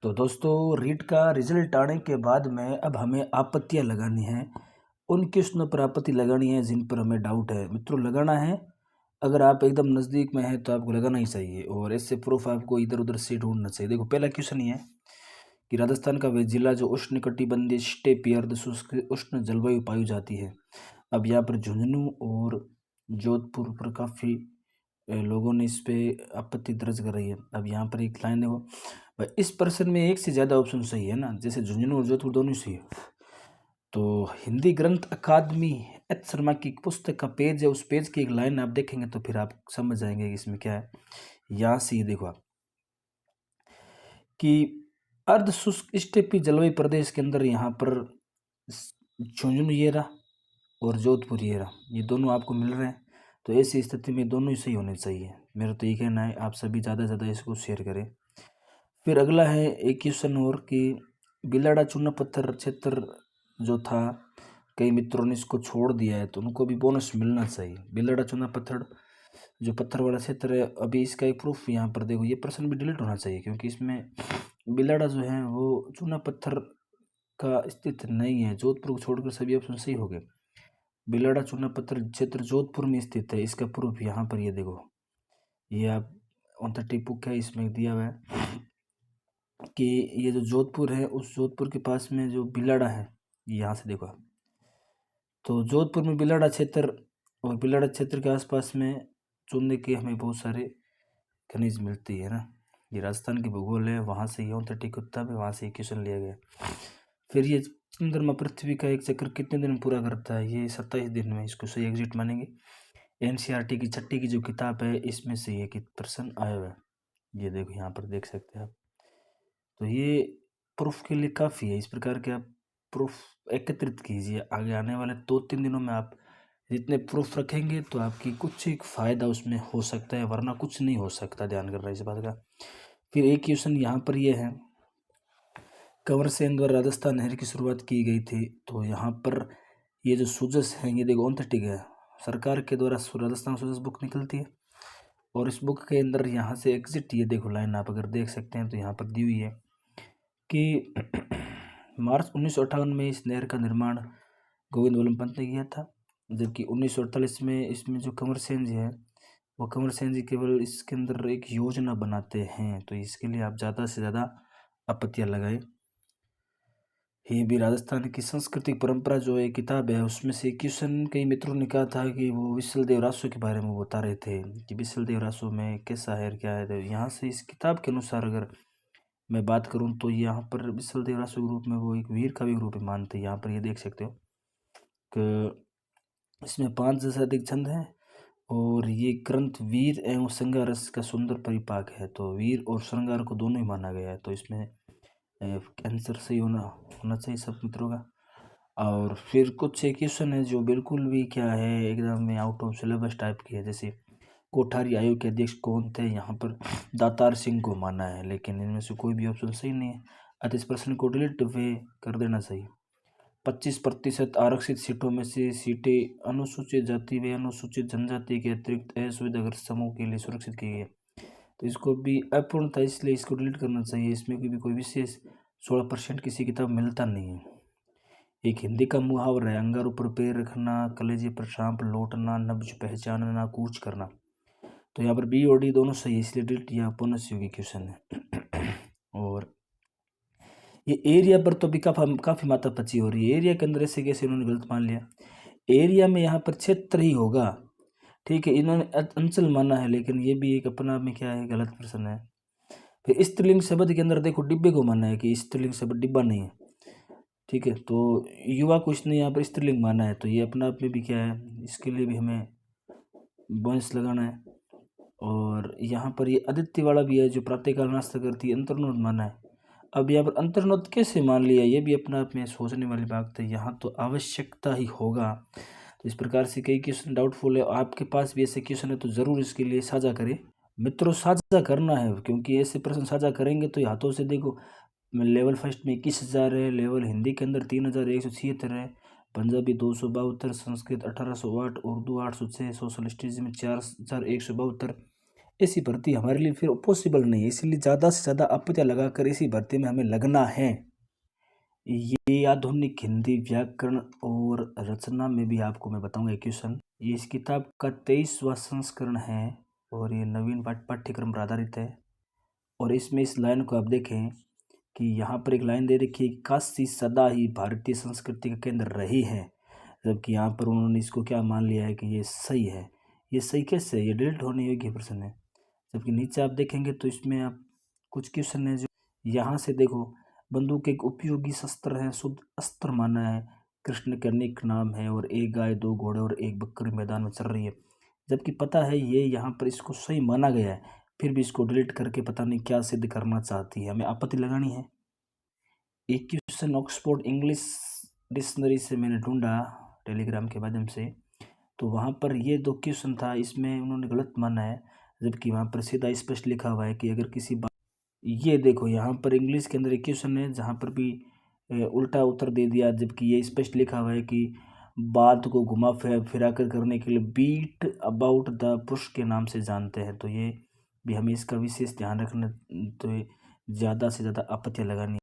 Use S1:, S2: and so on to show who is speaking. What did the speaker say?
S1: तो दोस्तों रीट का रिजल्ट आने के बाद में अब हमें आपत्तियां लगानी है। उन क्वेश्चनों पर आपत्ति लगानी है जिन पर हमें डाउट है। मित्रों लगाना है। अगर आप एकदम नज़दीक में हैं तो आपको लगाना ही चाहिए और इससे प्रूफ आपको इधर उधर से ढूंढना चाहिए। देखो पहला क्वेश्चन ये है कि राजस्थान का वह जिला जो उष्णकटिबंधीय स्टेपी अर्धशुष्क उष्ण जलवायु पाई जाती है। अब यहाँ पर झुंझुनू और जोधपुर पर काफ़ी लोगों ने इस पे आपत्ति दर्ज कर रही है। अब यहाँ पर एक लाइन देखो भाई, इस प्रश्न में एक से ज़्यादा ऑप्शन सही है ना, जैसे झुंझुनू और जोधपुर दोनों सही है। तो हिंदी ग्रंथ अकादमी एच शर्मा की पुस्तक का पेज है, उस पेज की एक लाइन आप देखेंगे तो फिर आप समझ जाएंगे कि इसमें क्या है। यहाँ से ये देखो आप कि अर्ध शुष्क स्टेपी जलवायु प्रदेश के अंदर यहाँ पर झुंझुनू ये रहा और जोधपुर ये रहा, ये दोनों आपको मिल रहे हैं। तो ऐसी स्थिति में दोनों ही सही होने चाहिए। मेरा तो ये कहना है आप सभी ज़्यादा से ज़्यादा इसको शेयर करें। फिर अगला है एक क्वेश्चन और कि बिलाड़ा चूना पत्थर क्षेत्र जो था, कई मित्रों ने इसको छोड़ दिया है तो उनको भी बोनस मिलना चाहिए। बिलाड़ा चूना पत्थर जो पत्थर वाला क्षेत्र है, अभी इसका एक प्रूफ यहाँ पर देखो, ये प्रश्न भी डिलीट होना चाहिए क्योंकि इसमें बिलाड़ा जो है वो चूना पत्थर का स्थित नहीं है। जोधपुर को छोड़कर सभी ऑप्शन सही हो गए। बिलाड़ा चूना पत्थर क्षेत्र जोधपुर में स्थित है, इसका प्रूफ यहाँ पर ये देखो, ये आप ऑन द टिप है इसमें दिया हुआ है कि ये जो जोधपुर है उस जोधपुर के पास में जो बिलाड़ा है, यहाँ से देखो। तो जोधपुर में बिलाड़ा क्षेत्र और बिलाड़ा क्षेत्र के आसपास में चूने के हमें बहुत सारे खनिज मिलती है ना। ये राजस्थान की भूगोल है, वहाँ से ये ऑथेंटिक किताब है, वहाँ से क्वेश्चन लिया गया। फिर ये चंद्रमा पृथ्वी का एक चक्कर कितने दिन में पूरा करता है, ये 27 दिन में, इसको सही एग्जिट मानेंगे। एनसीईआरटी की छठी की जो किताब है इसमें से ये प्रश्न आया हुआ है, ये देखो यहाँ पर देख सकते हैं आप। तो ये प्रूफ के लिए काफ़ी है। इस प्रकार के आप प्रूफ एकत्रित कीजिए। आगे आने वाले 2-3 दिनों में आप जितने प्रूफ रखेंगे तो आपकी कुछ एक फ़ायदा उसमें हो सकता है, वरना कुछ नहीं हो सकता। ध्यान कर रहा है इस बात का। फिर एक क्वेश्चन यहाँ पर ये है, कंवर सेन द्वारा राजस्थान नहर की शुरुआत की गई थी। तो यहाँ पर ये जो सूजस है ये देखो ऑथेंटिक है, सरकार के द्वारा राजस्थान सूजस बुक निकलती है और इस बुक के अंदर यहाँ से एग्जिट ये देखो लाइन आप अगर देख सकते हैं तो यहाँ पर दी हुई है कि मार्च 1958 में इस नहर का निर्माण गोविंद वल्लभ पंत ने किया था, जबकि 1948 में इसमें जो कंवर सेन जी है वो कंवर सेन जी केवल इसके अंदर एक योजना बनाते हैं। तो इसके लिए आप ज़्यादा से ज़्यादा आपत्तियाँ लगाए। ये भी राजस्थान की सांस्कृतिक परंपरा जो एक किताब है उसमें से क्वेश्चन कई मित्रों ने कहा था कि वो विशलदेव रासो के बारे में बता रहे थे कि विशलदेव रासो में कैसा है क्या है। तो यहाँ से इस किताब के अनुसार अगर मैं बात करूं तो यहाँ पर विशलदेव रासो के रूप में वो एक वीर का भी रूप मानते हैं। यहाँ पर ये देख सकते हो कि इसमें 5 से अधिक छंद हैं और ये ग्रंथ वीर एवं श्रृंगार रस का सुंदर परिपाक है। तो वीर और श्रृंगार को दोनों ही माना गया है। तो इसमें आंसर सही होना चाहिए सब मित्रों का। और फिर कुछ एक क्वेश्चन है जो बिल्कुल भी क्या है एकदम में आउट ऑफ सिलेबस टाइप की है, जैसे कोठारी आयोग के अध्यक्ष कौन थे, यहाँ पर दातार सिंह को माना है, लेकिन इनमें से कोई भी ऑप्शन सही नहीं है। अतः इस प्रश्न को डिलीट वे कर देना चाहिए। 25% आरक्षित सीटों में से सीटें अनुसूचित जाति व अनुसूचित जनजाति के अतिरिक्त असुविधाग्रस्त समूह के लिए सुरक्षित की गई है। तो इसको भी अपूर्ण था इसलिए इसको डिलीट करना चाहिए। इसमें भी कोई विशेष 16% किसी किताब मिलता नहीं है। एक हिंदी का मुहावरा है, अंगारों पर पैर रखना, कलेजे पर सांप लौटना, नब्ज पहचानना, कूच करना। तो यहाँ पर बी और डी दोनों सही है, इसलिए डिलीट या बोनस योगी क्वेश्चन है। और ये एरिया पर तो भी काफ़ी माथापच्ची हो रही है। एरिया के अंदर ऐसे कैसे इन्होंने गलत मान लिया, एरिया में यहाँ पर क्षेत्र ही होगा, ठीक है, इन्होंने अंचल माना है, लेकिन ये भी एक अपना में क्या है गलत प्रश्न है। फिर स्त्रीलिंग शब्द के अंदर देखो डिब्बे को माना है कि स्त्रीलिंग शब्द डिब्बा नहीं है, ठीक है। तो युवा को इसने यहाँ पर स्त्रीलिंग माना है, तो ये अपना आप में भी क्या है, इसके लिए भी हमें बोनस लगाना है। और यहाँ पर ये आदित्य वाला भी है जो प्रातःकाल नाश्ता करती है, अंतर्नोद माना है। अब यहाँ पर अंतर्नोद कैसे मान लिया, ये भी अपना आप में सोचने वाली बात है। यहाँ तो आवश्यकता ही होगा। तो इस प्रकार से कई क्वेश्चन डाउटफुल है, आपके पास भी ऐसे क्वेश्चन है तो ज़रूर इसके लिए साझा करें मित्रों। साझा करना है क्योंकि ऐसे प्रश्न साझा करेंगे तो हाथों से देखो लेवल फर्स्ट में 21,000 है, लेवल हिंदी के अंदर 3,176 है, पंजाबी 272, संस्कृत 1808, उर्दू 806, सोशल स्टडीज में 4,172, ऐसी भर्ती हमारे लिए फिर पॉसिबल नहीं है, इसलिए ज़्यादा से ज़्यादा आपत्तियाँ लगाकर इसी भर्ती में हमें लगना है। ये आधुनिक हिंदी व्याकरण और रचना में भी आपको मैं बताऊंगा क्वेश्चन। ये इस किताब का 23वां संस्करण है और ये नवीन पाठ्यक्रम पर आधारित है। और इसमें इस लाइन को आप देखें कि यहाँ पर एक लाइन दे रखी है, काशी सदा ही भारतीय संस्कृति का केंद्र रही है, जबकि यहाँ पर उन्होंने इसको क्या मान लिया है कि ये सही है। ये सही कैसे है? ये डिलीट होने योग्य प्रश्न है। जबकि नीचे आप देखेंगे तो इसमें आप कुछ क्वेश्चन है जो यहाँ से देखो, बंदूक एक उपयोगी शस्त्र है, शुद्ध अस्त्र माना है, कृष्ण का अनेक नाम है, और एक गाय, दो घोड़े और एक बकरी मैदान में चल रही है। जबकि पता है ये यहाँ पर इसको सही माना गया है, फिर भी इसको डिलीट करके पता नहीं क्या सिद्ध करना चाहती है, हमें आपत्ति लगानी है। एक क्वेश्चन ऑक्सफोर्ड इंग्लिश डिक्शनरी से मैंने ढूंढा टेलीग्राम के माध्यम से, तो वहाँ पर ये 2 क्वेश्चन था, इसमें उन्होंने गलत माना है, जबकि वहाँ पर सीधा स्पष्ट लिखा हुआ है कि अगर किसी बात, ये देखो यहाँ पर इंग्लिश के अंदर एक क्वेश्चन है जहाँ पर भी उल्टा उत्तर दे दिया, जबकि ये स्पष्ट लिखा हुआ है कि बात को घुमा फिरा कर करने के लिए बीट अबाउट द पुश के नाम से जानते हैं। तो ये भी हमें इसका विशेष ध्यान रखना, तो ज़्यादा से ज़्यादा आपत्तियाँ लगानी